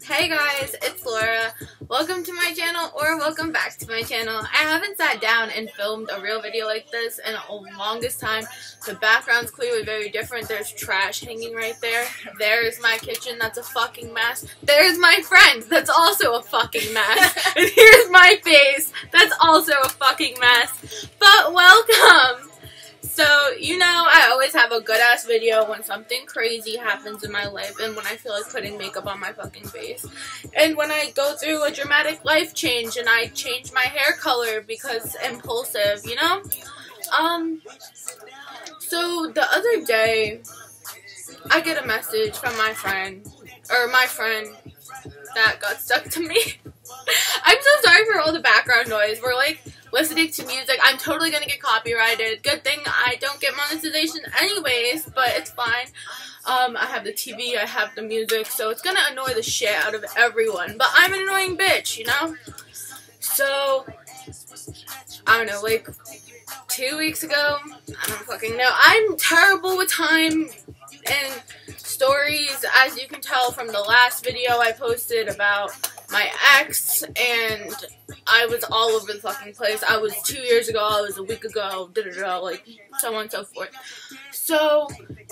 Hey guys, it's Laura. Welcome to my channel, or welcome back to my channel. I haven't sat down and filmed a real video like this in the longest time. The background's clearly very different. There's trash hanging right there. There's my kitchen, that's a fucking mess. There's my friend, that's also a fucking mess. And here's my face, that's also a fucking mess. But welcome! So, you know, I always have a good-ass video when something crazy happens in my life and when I feel like putting makeup on my fucking face. And when I go through a dramatic life change and I change my hair color because impulsive, you know? So the other day, I get a message from my friend that got stuck to me. I'm so sorry for all the background noise. We're like listening to music. I'm totally gonna get copyrighted. Good thing I don't get monetization anyways, but it's fine. I have the TV, I have the music, so it's gonna annoy the shit out of everyone. But I'm an annoying bitch, you know? So, I don't know, like 2 weeks ago, I don't fucking know. I'm terrible with time and stories, as you can tell from the last video I posted about my ex, and I was all over the fucking place. I was 2 years ago, I was a week ago, like so on and so forth. So,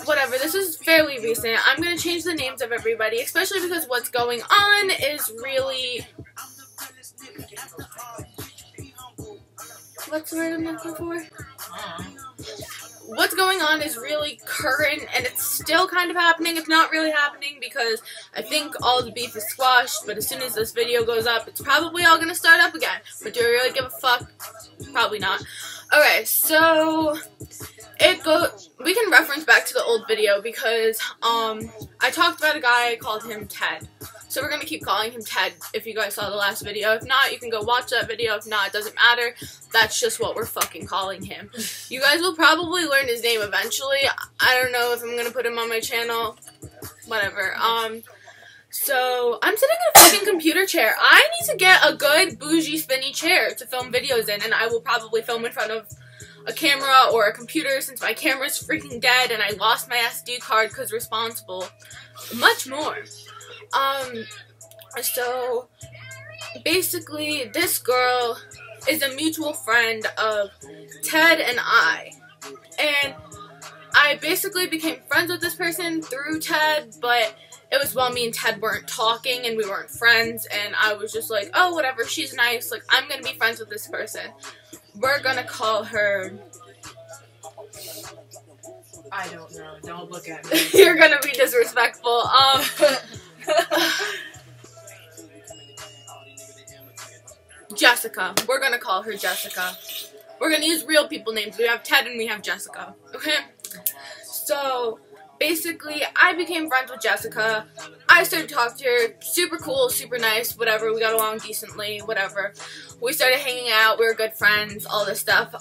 whatever, this is fairly recent. I'm going to change the names of everybody, especially because what's going on is really... What's the word I'm looking for? What's going on is really current, and it's still kind of happening. It's not really happening because I think all the beef is squashed, but as soon as this video goes up, it's probably all going to start up again. But do I really give a fuck? Probably not. Okay, so we can reference back to the old video because I talked about a guy, I called him Ted. So we're going to keep calling him Ted if you guys saw the last video. If not, you can go watch that video. If not, it doesn't matter. That's just what we're fucking calling him. You guys will probably learn his name eventually. I don't know if I'm going to put him on my channel. Whatever. So I'm sitting in a fucking computer chair. I need to get a good bougie spinny chair to film videos in, and I will probably film in front of a camera or a computer since my camera's freaking dead and I lost my SD card because responsible. Much more. So basically this girl is a mutual friend of Ted and I. And I basically became friends with this person through Ted, but it was while me and Ted weren't talking and we weren't friends, and I was just like, oh, whatever, she's nice, like, I'm gonna be friends with this person. We're gonna call her... I don't know, don't look at me. You're gonna be disrespectful. Jessica. We're gonna call her Jessica. We're gonna use real people names. We have Ted and we have Jessica. Okay? So, basically, I became friends with Jessica. I started talking to her. Super cool, super nice, whatever. We got along decently, whatever. We started hanging out. We were good friends, all this stuff.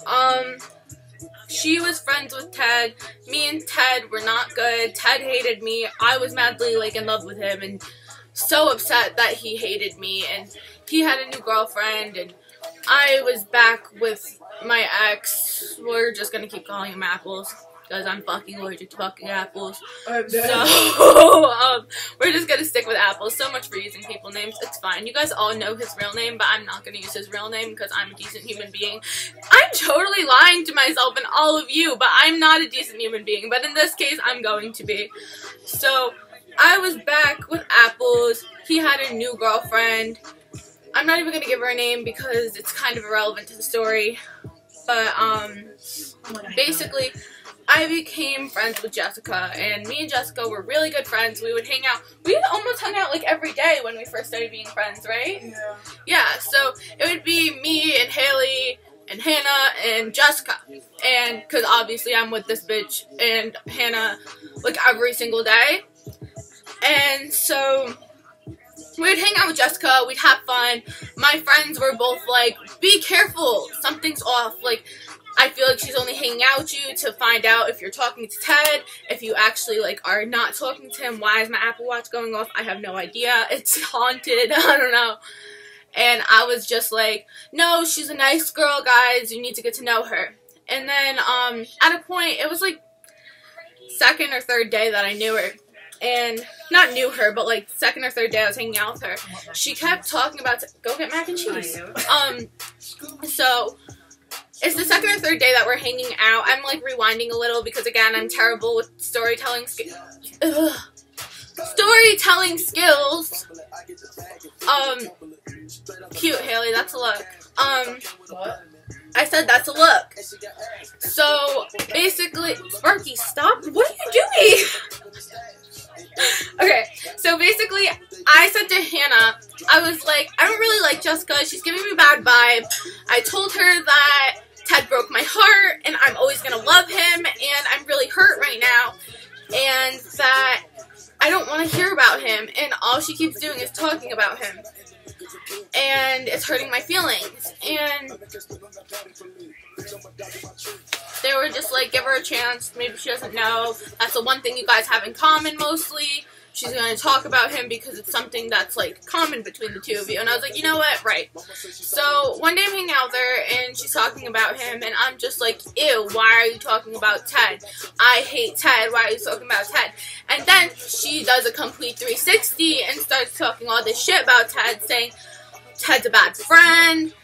She was friends with Ted. Me and Ted were not good. Ted hated me. I was madly, like, in love with him and so upset that he hated me. And he had a new girlfriend, and I was back with my ex. We're just gonna keep calling him Apples because I'm fucking allergic to fucking apples. So, we're just gonna stick with Apples. So much for using people names. It's fine. You guys all know his real name, but I'm not gonna use his real name because I'm a decent human being. I'm totally lying to myself and all of you, but I'm not a decent human being. But in this case, I'm going to be. So, I was back with Apples. He had a new girlfriend. I'm not even gonna give her a name because it's kind of irrelevant to the story. But, basically, I became friends with Jessica, and me and Jessica were really good friends. We would hang out. We almost hung out like every day when we first started being friends, right? Yeah. Yeah, so it would be me and Haley and Hannah and Jessica. And, because obviously I'm with this bitch and Hannah like every single day. And so we'd hang out with Jessica, we'd have fun. My friends were both like, be careful, something's off. Like, I feel like she's only hanging out with you to find out if you're talking to Ted, if you actually, like, are not talking to him. Why is my Apple Watch going off? I have no idea. It's haunted. I don't know. And I was just like, no, she's a nice girl, guys. You need to get to know her. And then, at a point, it was, like, second or third day that I knew her. and not knew her, but like second or third day I was hanging out with her, she kept talking about, go get mac and cheese. So it's the second or third day that we're hanging out. I'm like rewinding a little because again, I'm terrible with storytelling skills. Cute, Haley, that's a look. What? I said that's a look. So basically, Sparky, stop. What are you doing? Okay, so basically, I said to Hannah, I was like, I don't really like Jessica. She's giving me bad vibe. I told her that Ted broke my heart, and I'm always going to love him, and I'm really hurt right now, and that I don't want to hear about him, and all she keeps doing is talking about him, and it's hurting my feelings, and they were just like, give her a chance, maybe she doesn't know, that's the one thing you guys have in common mostly, she's going to talk about him because it's something that's like common between the two of you, and I was like, you know what, right. So one day I'm hanging out there, and she's talking about him, and I'm just like, ew, why are you talking about Ted? I hate Ted, why are you talking about Ted? And then she does a complete 360 and starts talking all this shit about Ted, saying Ted's a bad friend,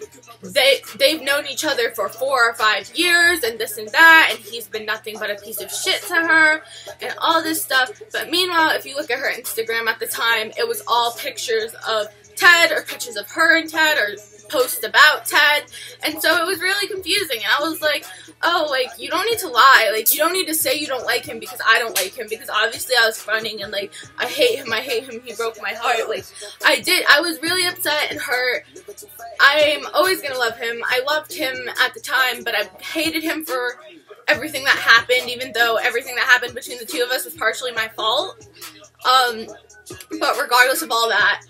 they've known each other for 4 or 5 years, and this and that, and he's been nothing but a piece of shit to her, and all this stuff. But meanwhile, if you look at her Instagram at the time, it was all pictures of Ted, or pictures of her and Ted, or posts about Ted, and so it was really confusing, and I was like, oh, like, you don't need to lie, like, you don't need to say you don't like him because I don't like him, because obviously I was fronting, and like, I hate him, he broke my heart, like, I was really upset and hurt. I'm always gonna love him. I loved him at the time, but I hated him for everything that happened, even though everything that happened between the two of us was partially my fault. But regardless of all that,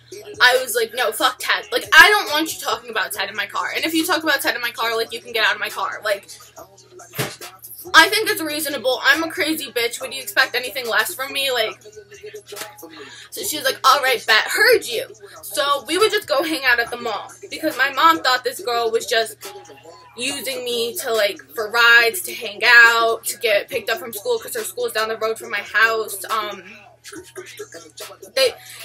I was like, no, fuck Ted. Like, I don't want you talking about Ted in my car. And if you talk about Ted in my car, like, you can get out of my car. Like, I think it's reasonable. I'm a crazy bitch. Would you expect anything less from me? Like, so she was like, alright, bet, heard you. So we would just go hang out at the mall. Because my mom thought this girl was just using me to, like, for rides, to hang out, to get picked up from school, because her school's down the road from my house.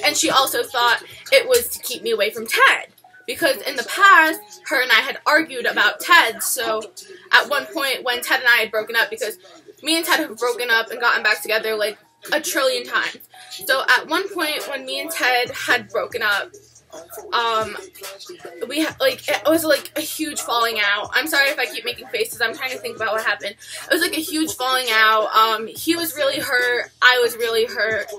And she also thought it was to keep me away from Ted. Because in the past, her and I had argued about Ted, so at one point when Ted and I had broken up, because me and Ted have broken up and gotten back together like a trillion times. So at one point when me and Ted had broken up, it was like a huge falling out. I'm sorry if I keep making faces, I'm trying to think about what happened. It was like a huge falling out. He was really hurt, I was really hurt.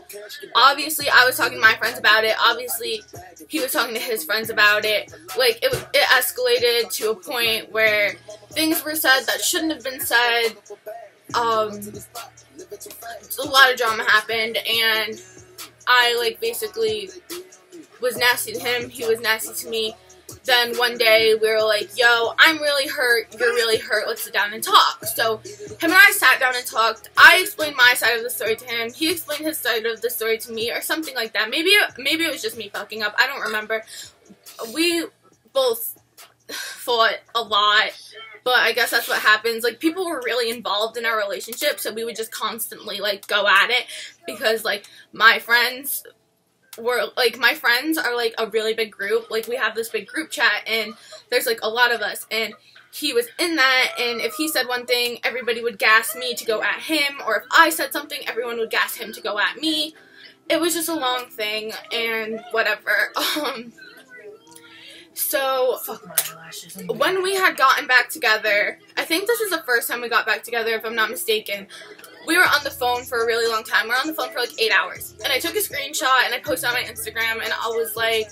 Obviously, I was talking to my friends about it. Obviously, he was talking to his friends about it. Like, it escalated to a point where things were said that shouldn't have been said. A lot of drama happened, and I, like, basically was nasty to him, he was nasty to me. Then one day we were like, yo, I'm really hurt, you're really hurt, let's sit down and talk. So him and I sat down and talked. I explained my side of the story to him, he explained his side of the story to me, or something like that. Maybe it was just me fucking up, I don't remember. We both fought a lot, but I guess that's what happens. Like, people were really involved in our relationship, so we would just constantly, like, go at it, because, like, my friends are like a really big group. Like, we have this big group chat, and there's like a lot of us, and he was in that, and if he said one thing, everybody would gas me to go at him, or if I said something, everyone would gas him to go at me. It was just a long thing, and whatever. So when we had gotten back together, I think this is the first time we got back together, if I'm not mistaken. We were on the phone for a really long time. We were on the phone for like 8 hours. And I took a screenshot and I posted on my Instagram, and I was like,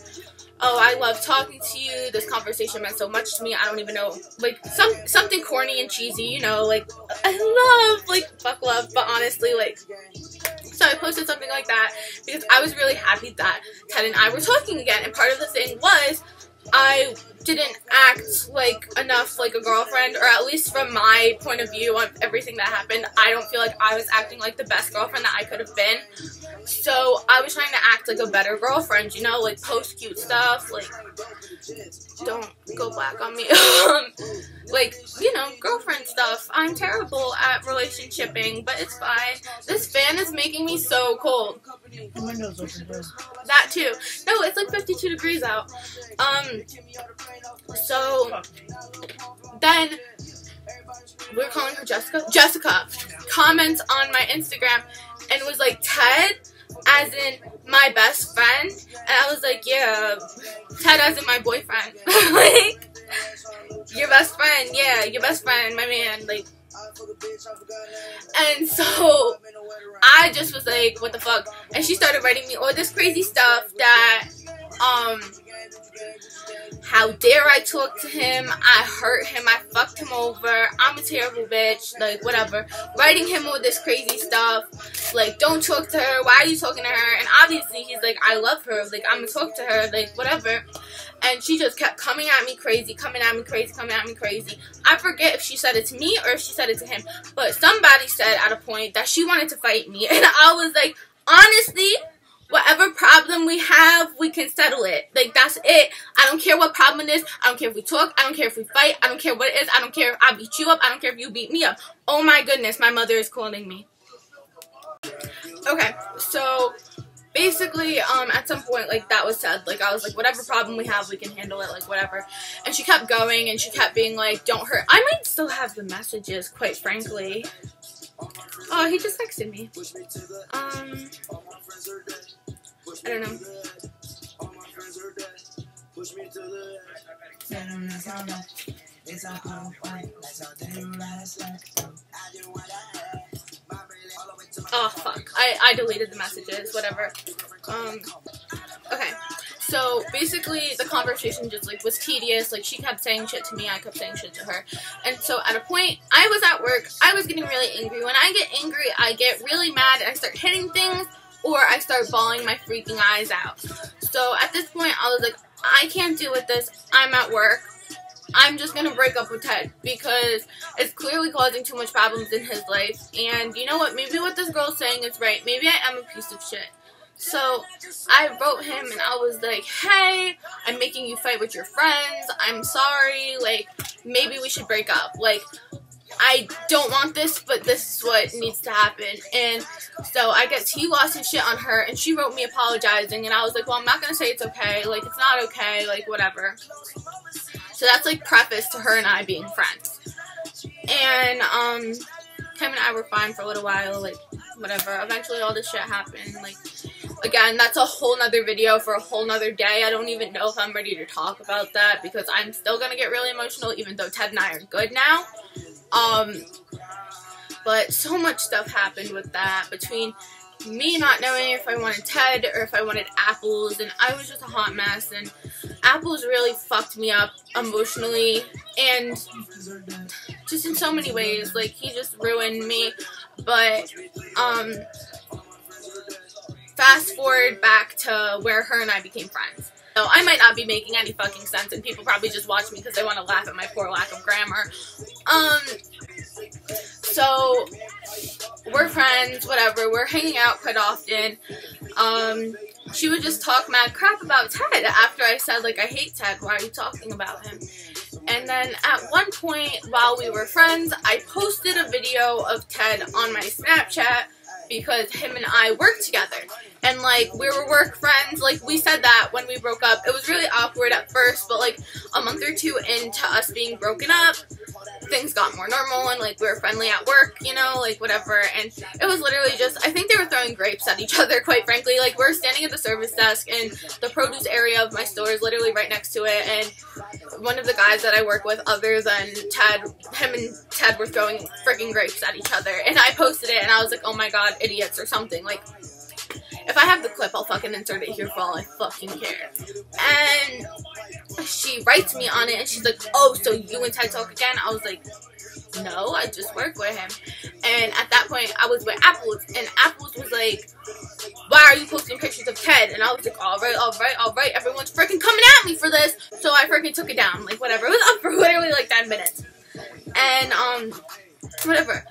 oh, I love talking to you. This conversation meant so much to me. I don't even know. Like, something corny and cheesy, you know, like, I love, like, fuck love. But honestly, like, so I posted something like that because I was really happy that Ted and I were talking again. And part of the thing was I didn't act like enough like a girlfriend, or at least from my point of view on everything that happened, I don't feel like I was acting like the best girlfriend that I could have been. So I was trying to act like a better girlfriend, you know, like post cute stuff, like, don't go black on me, like, you know, girlfriend stuff. I'm terrible at relationshiping, but it's fine. This fan is making me so cold. The window's open, bro. That too. No, it's like 52 degrees out. So then we're calling her Jessica. Jessica comments on my Instagram and was like, Ted, as in my best friend. And I was like, yeah, Ted as in my boyfriend. Like, your best friend, yeah, your best friend, my man, like. And so I just was like, what the fuck? And she started writing me all this crazy stuff that, how dare I talk to him, I hurt him, I fucked him over, I'm a terrible bitch, like, whatever. Writing him all this crazy stuff, like, don't talk to her, why are you talking to her? And obviously he's like, I love her, like, I'm gonna talk to her, like, whatever. And she just kept coming at me crazy, coming at me crazy, coming at me crazy. I forget if she said it to me or if she said it to him, but somebody said at a point that she wanted to fight me, and I was like, honestly, whatever problem we have, we can settle it. Like, that's it. I don't care what problem it is. I don't care if we talk. I don't care if we fight. I don't care what it is. I don't care if I beat you up. I don't care if you beat me up. Oh my goodness, my mother is calling me. Okay, so basically, at some point, like, that was said. Like, I was like, whatever problem we have, we can handle it, like, whatever. And she kept going, and she kept being like, don't hurt. I might still have the messages, quite frankly. Oh, he just texted me. I don't know. Oh, fuck. I deleted the messages, whatever. Okay. So, basically, the conversation just, like, was tedious. Like, she kept saying shit to me, I kept saying shit to her. And so, at a point, I was at work, I was getting really angry. When I get angry, I get really mad, and I start hitting things, or I start bawling my freaking eyes out. So, at this point, I was like, I can't deal with this, I'm at work. I'm just gonna break up with Ted, because it's clearly causing too much problems in his life. And you know what, maybe what this girl's saying is right. Maybe I am a piece of shit. So, I wrote him and I was like, hey, I'm making you fight with your friends, I'm sorry, like, maybe we should break up. Like, I don't want this, but this is what needs to happen. And so, I guess he lost his shit on her, and she wrote me apologizing, and I was like, well, I'm not gonna say it's okay, like, it's not okay, like, whatever. So, that's, like, preface to her and I being friends. And, him and I were fine for a little while, like, whatever. Eventually, all this shit happened, like, again, that's a whole nother video for a whole nother day. I don't even know if I'm ready to talk about that, because I'm still gonna get really emotional, even though Ted and I are good now. But so much stuff happened with that, between me not knowing if I wanted Ted or if I wanted Apples, and I was just a hot mess, and Apples really fucked me up emotionally, and just in so many ways, like, he just ruined me. But, fast forward back to where her and I became friends. So I might not be making any fucking sense, and people probably just watch me because they want to laugh at my poor lack of grammar. So we're friends, whatever, we're hanging out quite often. She would just talk mad crap about Ted after I said, like, I hate Ted, why are you talking about him? And then at one point, while we were friends, I posted a video of Ted on my Snapchat, because him and I worked together. And, like, we were work friends. Like, we said that when we broke up. It was really awkward at first, but, like, a month or two into us being broken up, things got more normal, and, like, we were friendly at work, you know, like, whatever. And it was literally just, I think they were throwing grapes at each other, quite frankly. Like, we're standing at the service desk, and the produce area of my store is literally right next to it, and one of the guys that I work with, other than Ted, him and Ted were throwing freaking grapes at each other. And I posted it, and I was like, oh my god, idiots, or something. Like, if I have the clip, I'll fucking insert it here for all I fucking care. And she writes me on it, and she's like, oh, so you and Ted talk again? I was like, no, I just work with him. And at that point, I was with Apples, and Apples was like, why are you posting pictures of Ted? And I was like, alright, everyone's freaking coming at me for this. So I freaking took it down, like, whatever. It was up for literally, like, 10 minutes. And, whatever.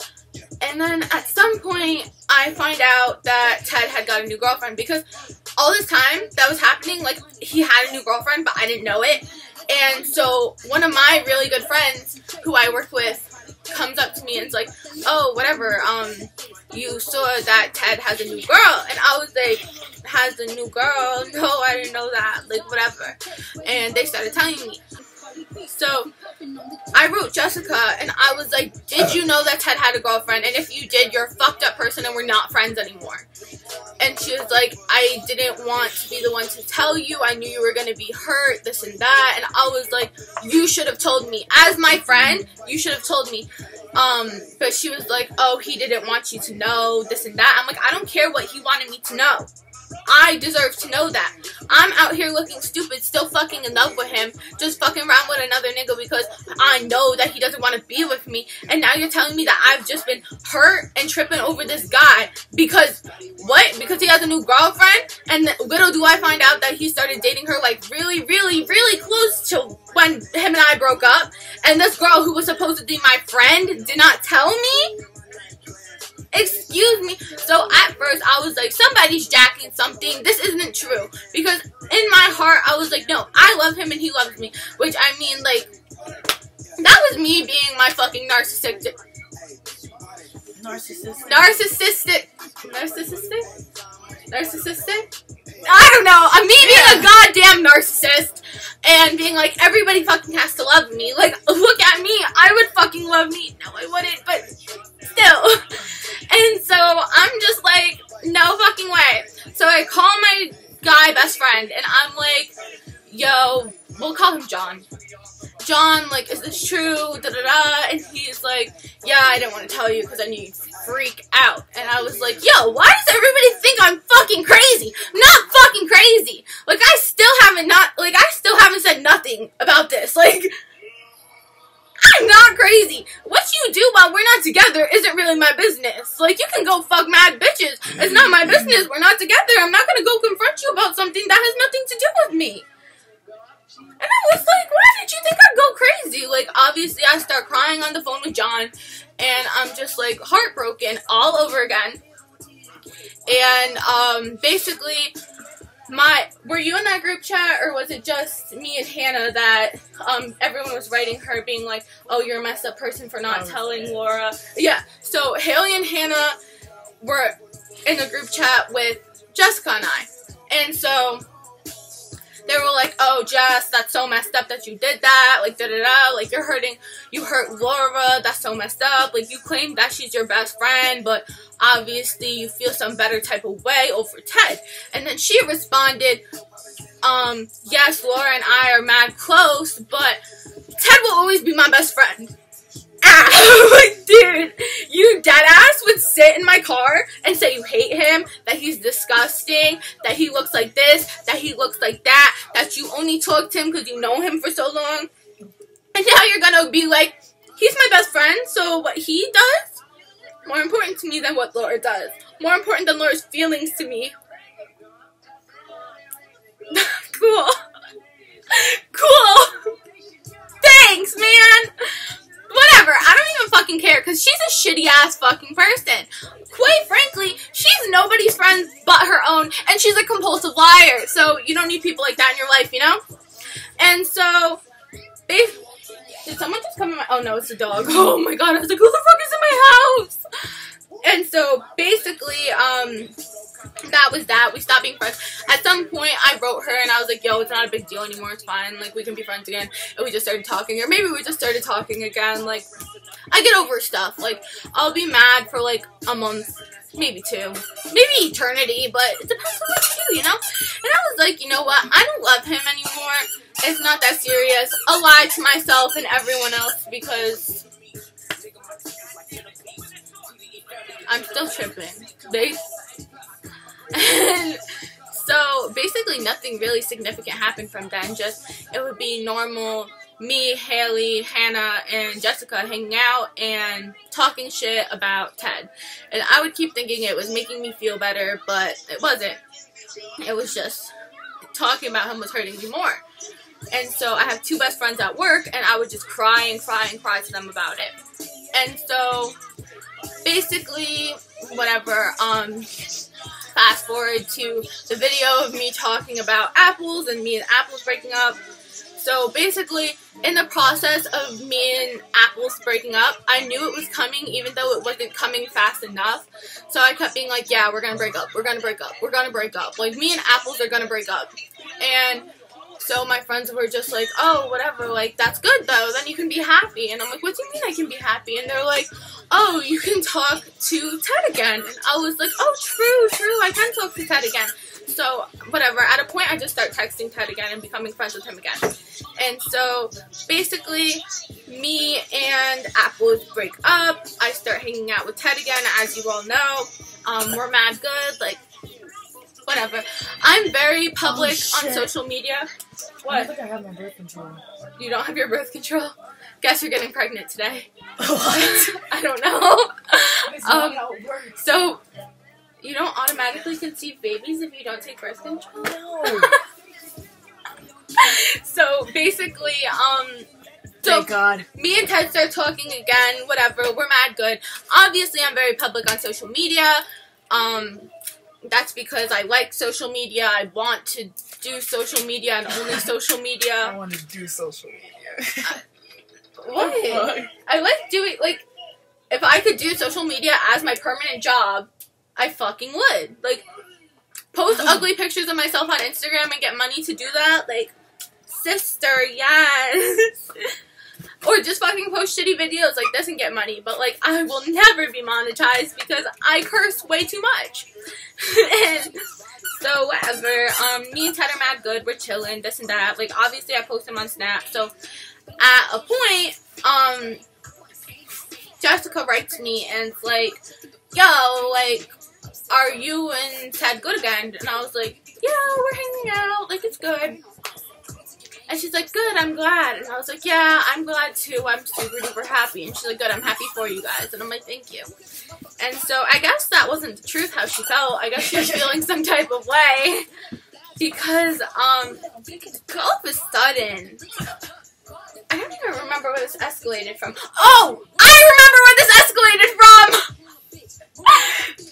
And then at some point, I find out that Ted had got a new girlfriend, because all this time that was happening, like, he had a new girlfriend, but I didn't know it. And so one of my really good friends who I worked with comes up to me and is like, oh, whatever, you saw that Ted has a new girl. And I was like, has a new girl? No, I didn't know that, like, whatever. And they started telling me. So I wrote Jessica and I was like, did you know that Ted had a girlfriend? And if you did, you're a fucked up person and we're not friends anymore. And she was like, I didn't want to be the one to tell you. I knew you were going to be hurt, this and that. And I was like, you should have told me. As my friend, you should have told me. But she was like, oh, he didn't want you to know, this and that. I'm like, I don't care what he wanted me to know. I deserve to know that. I'm out here looking stupid, still fucking in love with him, just fucking around with another nigga because I know that he doesn't want to be with me. And now you're telling me that I've just been hurt and tripping over this guy because, what? Because he has a new girlfriend? And little do I find out that he started dating her, like, really, really, really close to when him and I broke up. And this girl who was supposed to be my friend did not tell me? Excuse me. So at first I was like, somebody's jacking something. This isn't true. Because in my heart I was like, no, I love him and he loves me. Which, I mean, like, that was me being my fucking narcissistic. I don't know. I'm me being a goddamn narcissist and being like, everybody fucking has to love me. Like, look at me. I would fucking love me. No, I wouldn't, but still. And so I'm just like, no fucking way. So I call my guy best friend and I'm like, yo, we'll call him John. John, like, is this true? Da da da. And he's like, yeah, I didn't want to tell you because I knew you'd freak out. And I was like, yo, why does everybody think I'm fucking crazy? I'm not fucking crazy. Like, I still haven't said nothing about this. Like, I'm not crazy. What you do while we're not together isn't really my business. Like, you can go fuck mad bitches. It's not my business. We're not together. I'm not gonna go confront you about something that has nothing to do with me. And I was like, why did you think I'd go crazy? Like, obviously, I start crying on the phone with John, and I'm just, like, heartbroken all over again. And, basically, were you in that group chat, or was it just me and Hannah that, everyone was writing her being like, oh, you're a messed up person for not telling Laura? Yeah, so Haley and Hannah were in the group chat with Jessica and I. And so they were like, oh, Jess, that's so messed up that you did that, like, da-da-da, like, you hurt Laura, that's so messed up, like, you claim that she's your best friend, but obviously you feel some better type of way over Ted. And then she responded, yes, Laura and I are mad close, but Ted will always be my best friend. Like, dude, you deadass would sit in my car and say you hate him, that he's disgusting, that he looks like this, that he looks like that, that you only talk to him because you know him for so long. And now you're gonna be like, he's my best friend, so what he does, more important to me than what Laura does. More important than Laura's feelings to me. Cool. Cool. Thanks, man. Whatever, I don't even fucking care, because she's a shitty-ass fucking person. Quite frankly, she's nobody's friend but her own, and she's a compulsive liar, so you don't need people like that in your life, you know? And so, did someone just come in my, oh no, it's a dog. Oh my god, I was like, who the fuck is in my house? And so, basically, that was that. We stopped being friends. At some point, I wrote her and I was like, yo, it's not a big deal anymore. It's fine. Like, we can be friends again. And we just started talking. Or maybe we just started talking again. Like, I get over stuff. Like, I'll be mad for, like, a month. Maybe 2. Maybe eternity. But it depends on what you do, you know? And I was like, you know what? I don't love him anymore. It's not that serious. I'll lie to myself and everyone else because I'm still tripping. And so basically nothing really significant happened from then. Just it would be normal me, Haley, Hannah, and Jessica hanging out and talking shit about Ted. And I would keep thinking it was making me feel better, but it wasn't. It was just talking about him was hurting me more. And so I have 2 best friends at work, and I would just cry and cry and cry to them about it. And so basically, whatever, fast forward to the video of me talking about apples and me and apples breaking up. So basically, in the process of me and apples breaking up, I knew it was coming even though it wasn't coming fast enough. So I kept being like, yeah, we're gonna break up, we're gonna break up, we're gonna break up. Like, me and apples are gonna break up. And so my friends were just like, oh, whatever, like, that's good though, then you can be happy. And I'm like, what do you mean I can be happy? And they're like, oh, you can talk to Ted again. And I was like, oh, true, I can talk to Ted again. So, whatever, at a point I just start texting Ted again and becoming friends with him again. And so, basically, me and apples break up. I start hanging out with Ted again, as you all know. We're mad good, like, whatever. I'm very public on social media. What? I don't think I have my birth control. You don't have your birth control? Guess you're getting pregnant today. What? I don't know. That's not how it works. So, you don't automatically conceive babies if you don't take birth control? No. So, basically, Thank God. me and Ted start talking again, whatever, we're mad good. Obviously, I'm very public on social media. That's because I like social media. I want to do social media and only social media. I want to do social media. What? I like doing, like, if I could do social media as my permanent job, I fucking would. Like, post ugly pictures of myself on Instagram and get money to do that? Like, sister, yes. Or just fucking post shitty videos like this and get money. But, like, I will never be monetized because I curse way too much. And so, whatever. Me and Ted are mad good. We're chilling, this and that. Like, obviously, I post him on Snap. So, at a point, Jessica writes me and it's like, yo, like, are you and Ted good again? And I was like, yeah, we're hanging out. Like, it's good. And she's like, good, I'm glad. And I was like, yeah, I'm glad too. I'm super duper happy. And she's like, good, I'm happy for you guys. And I'm like, thank you. And so I guess that wasn't the truth how she felt. I guess she was feeling some type of way. Because, all of a sudden, I don't even remember where this escalated from. Oh! I remember where this escalated from!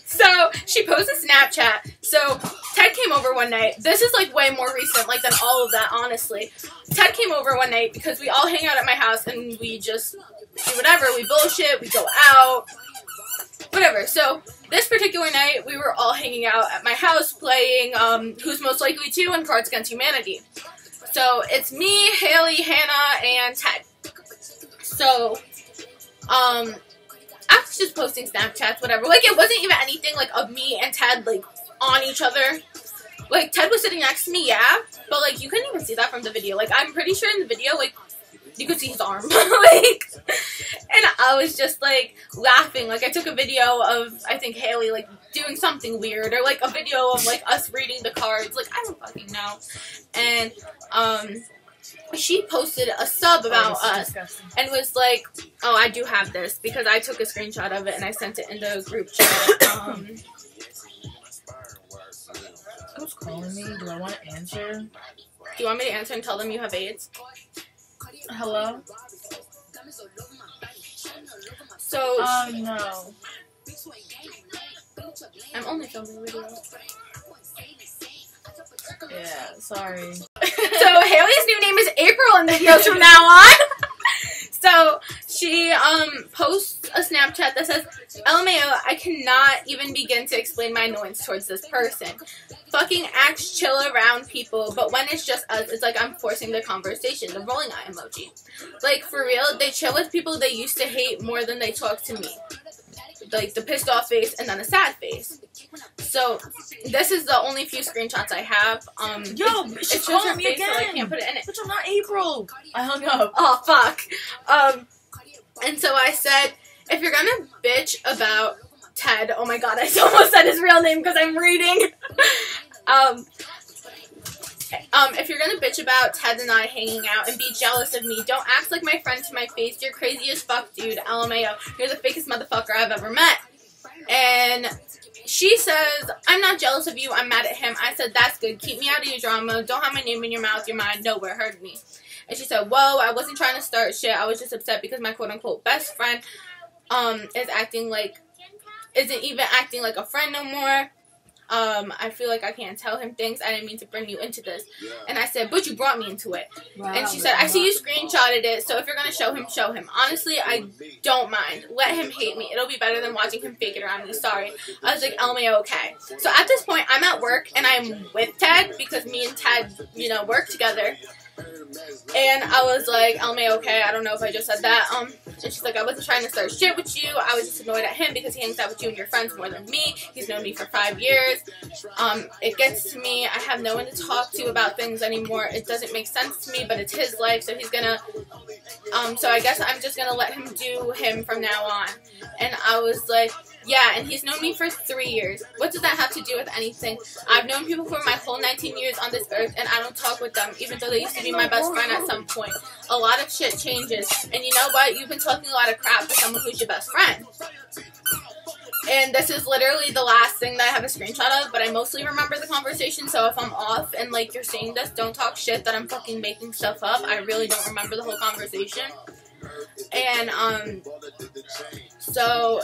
So, she posted Snapchat. So, Ted came over one night. This is, like, way more recent, like, than all of that, honestly. Ted came over one night because we all hang out at my house and we just do whatever. We bullshit. We go out. Whatever. So, this particular night, we were all hanging out at my house playing Who's Most Likely To and Cards Against Humanity. So, it's me, Haley, Hannah, and Ted. So, I was just posting Snapchats, whatever. Like, it wasn't even anything, like, of me and Ted, like, on each other. Like, Ted was sitting next to me, yeah, but, like, you couldn't even see that from the video. Like, I'm pretty sure in the video, like, you could see his arm. Like, and I was just, like, laughing. Like, I took a video of, I think, Haley, like, doing something weird, or, like, a video of, like, us reading the cards. Like, I don't fucking know. And, she posted a sub about us and was like, oh, I do have this because I took a screenshot of it and I sent it in the group chat. Who's calling me? Do I want to answer? Do you want me to answer and tell them you have AIDS? Hello? So, no. I'm only filming a video. Yeah, sorry. So, Haley's new name is April in videos from now on. So, she, posts a Snapchat that says, LMAO, I cannot even begin to explain my annoyance towards this person. Fucking acts chill around people, but when it's just us, it's like I'm forcing the conversation. The rolling eye emoji. Like, for real, they chill with people they used to hate more than they talk to me. Like, the pissed off face and then a sad face. So, this is the only few screenshots I have. Yo, it's she's just her calling me face, again. so I can't put it in it. Bitch, I'm not April. I hung up. Oh, fuck. And so I said, if you're gonna bitch about Ted, oh my god, I almost said his real name because I'm reading. if you're gonna bitch about Ted and I hanging out and be jealous of me, don't act like my friend to my face. You're crazy as fuck, dude. LMAO. You're the fakest motherfucker I've ever met. And she says, I'm not jealous of you. I'm mad at him. I said, that's good. Keep me out of your drama. Don't have my name in your mouth. Your mind. No, it hurt me. And she said, whoa, I wasn't trying to start shit. I was just upset because my quote-unquote best friend isn't even acting like a friend no more. I feel like I can't tell him things. I didn't mean to bring you into this. And I said, but you brought me into it. Wow, and she said, I see you screenshotted it, so if you're going to show him, show him. Honestly, I don't mind. Let him hate me. It'll be better than watching him fake it around me. Sorry. I was like, LMAO, okay. So at this point, I'm at work, and I'm with Ted, because me and Ted, you know, work together. And I was like, LMAO, okay, I don't know if I just said that. And she's like, I wasn't trying to start shit with you. I was just annoyed at him because he hangs out with you and your friends more than me. He's known me for 5 years. It gets to me. I have no one to talk to about things anymore. It doesn't make sense to me, but it's his life, so he's gonna, so I guess I'm just gonna let him do him from now on. And I was like, yeah, and he's known me for 3 years. What does that have to do with anything? I've known people for my whole 19 years on this earth, and I don't talk with them, even though they used to be my best friend at some point. A lot of shit changes. And you know what? You've been talking a lot of crap to someone who's your best friend. And this is literally the last thing that I have a screenshot of, but I mostly remember the conversation, so if I'm off and, like, you're saying this, don't talk shit that I'm fucking making stuff up. I really don't remember the whole conversation. And, so,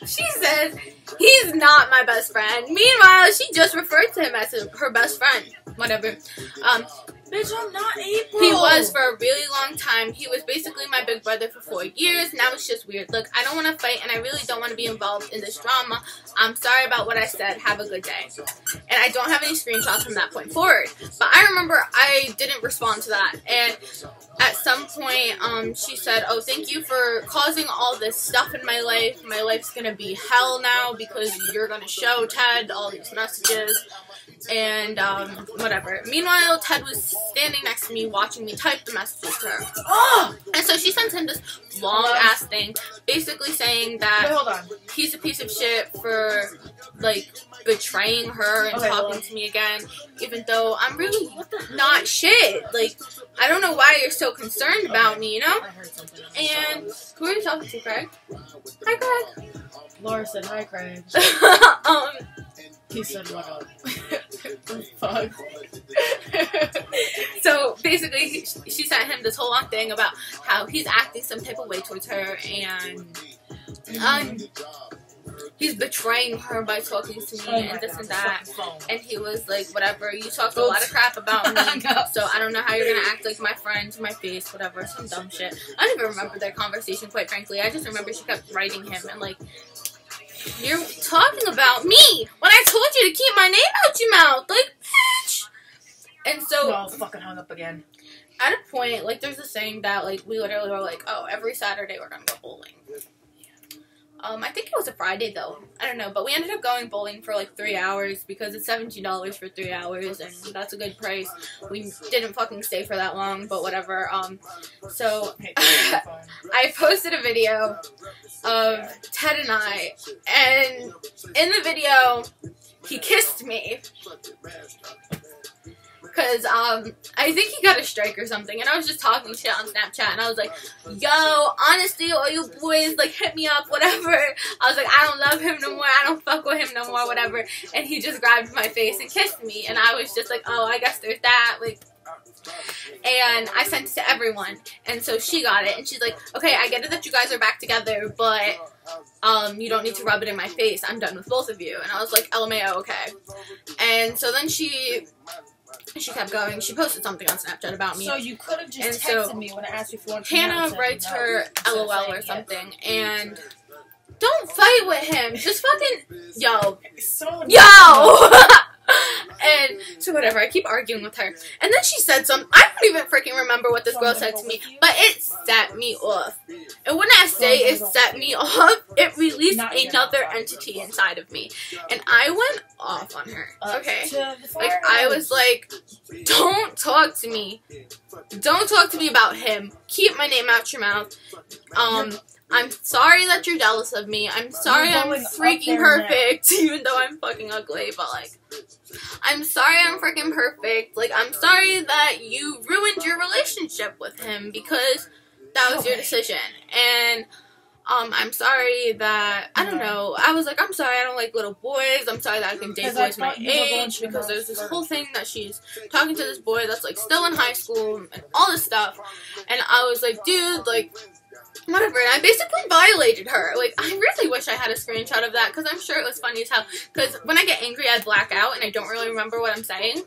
she says, he's not my best friend. Meanwhile, she just referred to him as her best friend. Whatever. Bitch, I'm not April. He was for a really long time. He was basically my big brother for 4 years. Now it's just weird. Look, I don't want to fight, and I really don't want to be involved in this drama. I'm sorry about what I said. Have a good day. And I don't have any screenshots from that point forward. But I remember I didn't respond to that. And at some point, she said, oh, thank you for causing all this stuff in my life. My life's going to be hell now because you're going to show Ted all these messages. And, whatever. Meanwhile, Ted was standing next to me watching me type the messages to her. Oh! And so she sent him this long-ass thing, basically saying that hold on. he's a piece of shit for, like, betraying her and talking to me again, even though I'm really not shit. Like, I don't know why you're so concerned about me, you know? I heard something. And who are you talking to, Craig? Hi, Craig. Laura said, hi, Craig. He said, what up? Fuck. So basically, she sent him this whole long thing about how he's acting some type of way towards her, and he's betraying her by talking to me and this and that. And he was like, whatever, you talked a lot of crap about me, so I don't know how you're gonna act like my friend to my face, whatever, some dumb shit. I don't even remember their conversation, quite frankly. I just remember she kept writing him and like, you're talking about me when I told you to keep my name out your mouth, like, bitch. And so, well, fucking hung up again. At a point, like, there's a saying that, like, we literally were like, oh, every Saturday we're gonna go bowling. I think it was a Friday, though. I don't know, but we ended up going bowling for, like, 3 hours, because it's $17 for 3 hours, and that's a good price. We didn't fucking stay for that long, but whatever. So, I posted a video of Ted and I, and in the video, he kissed me. Because, I think he got a strike or something, and I was just talking shit on Snapchat, and I was like, yo, honestly, all you boys, like, hit me up, whatever. I was like, I don't love him no more, I don't fuck with him no more, whatever. And he just grabbed my face and kissed me, and I was just like, oh, I guess there's that, like. And I sent it to everyone, and so she got it, and she's like, okay, I get it that you guys are back together, but, you don't need to rub it in my face, I'm done with both of you. And I was like, LMAO, okay. And so then she kept going. She posted something on Snapchat about me. So you could have just texted me when I asked you if you wanted to. Hannah writes her LOL or something, and don't fight with him. Just fucking yo. And so whatever, I keep arguing with her. And then she said something. I don't even freaking remember what this girl said to me, but it set me off. And when I say it set me off, it released another entity inside of me. And I went off on her. Okay. Like, I was like, don't talk to me. Don't talk to me about him. Keep my name out your mouth. I'm sorry that you're jealous of me. I'm sorry I'm freaking perfect, even though I'm fucking ugly, but, like, I'm sorry I'm freaking perfect. Like, I'm sorry that you ruined your relationship with him because that was your decision. And, I'm sorry that, I don't know, I was like, I'm sorry I don't like little boys. I'm sorry that I can date boys my age, because there's this whole thing that she's talking to this boy that's, like, still in high school and all this stuff. And I was like, dude, like, whatever, and I basically violated her. Like, I really wish I had a screenshot of that, because I'm sure it was funny as hell, because when I get angry, I black out, and I don't really remember what I'm saying.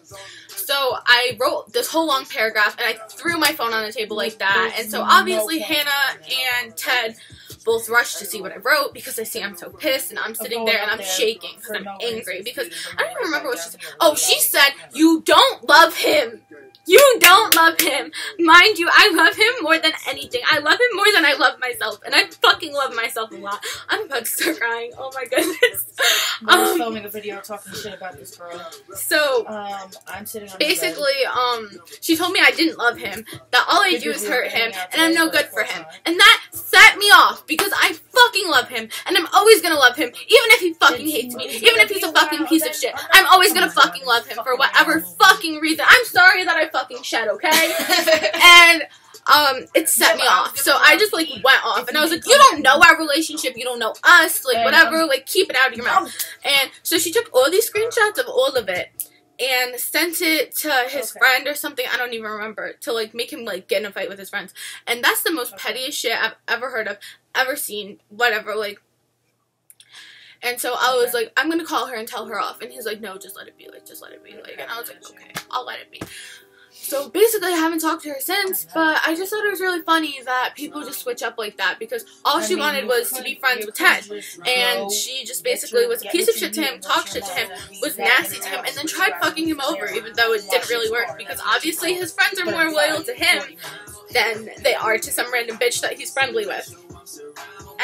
So, I wrote this whole long paragraph, and I threw my phone on the table like that, and so obviously Hannah and Ted both rushed to see what I wrote, because they see I'm so pissed, and I'm sitting there, and I'm shaking, because I'm angry, because I don't even remember what she said. Oh, she said, you don't love him! You don't love him. Mind you, I love him more than anything. I love him more than I love myself. And I fucking love myself a lot. I'm about to start crying. Oh my goodness. I was filming a video talking shit about this girl. So, I'm sitting on basically, she told me I didn't love him. That all I do is hurt him. And I'm no good for him. And that set me off. Because I fucking love him. And I'm always gonna love him. Even if he fucking hates me. Even if he's a fucking piece of shit. I'm always gonna fucking love him for whatever fucking reason. I'm sorry that I fucking shed, okay? And it set me off. So I just like went off and I was like, you don't know our relationship, you don't know us, like whatever, like keep it out of your mouth. And so she took all these screenshots of all of it and sent it to his friend or something, I don't even remember, to like make him like get in a fight with his friends. And that's the most pettiest shit I've ever heard of, ever seen, whatever, like. And so I was like, I'm gonna call her and tell her off. And he's like, no, just let it be, like, just let it be, like. And I was like, okay, I'll let it be. So basically I haven't talked to her since, but I just thought it was really funny that people just switch up like that, because all she wanted was to be friends with Ted, and she just basically was a piece of shit to him, talked shit to him, was nasty to him, and then tried fucking him over, even though it didn't really work, because obviously his friends are more loyal to him than they are to some random bitch that he's friendly with.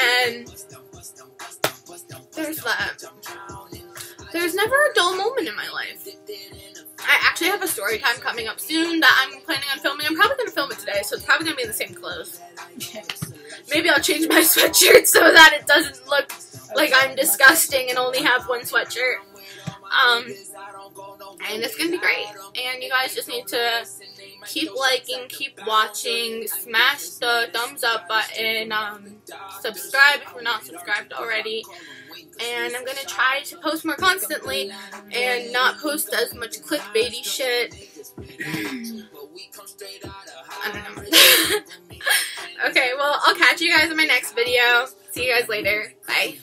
And there's that. There's never a dull moment in my life. I actually have a story time coming up soon that I'm planning on filming. I'm probably going to film it today, so it's probably going to be in the same clothes. Maybe I'll change my sweatshirt so that it doesn't look like I'm disgusting and only have one sweatshirt. And it's going to be great. And you guys just need to keep liking, keep watching, smash the thumbs up button, subscribe if you're not subscribed already. And I'm going to try to post more constantly and not post as much clickbaity shit. I don't know. Okay, well, I'll catch you guys in my next video. See you guys later. Bye.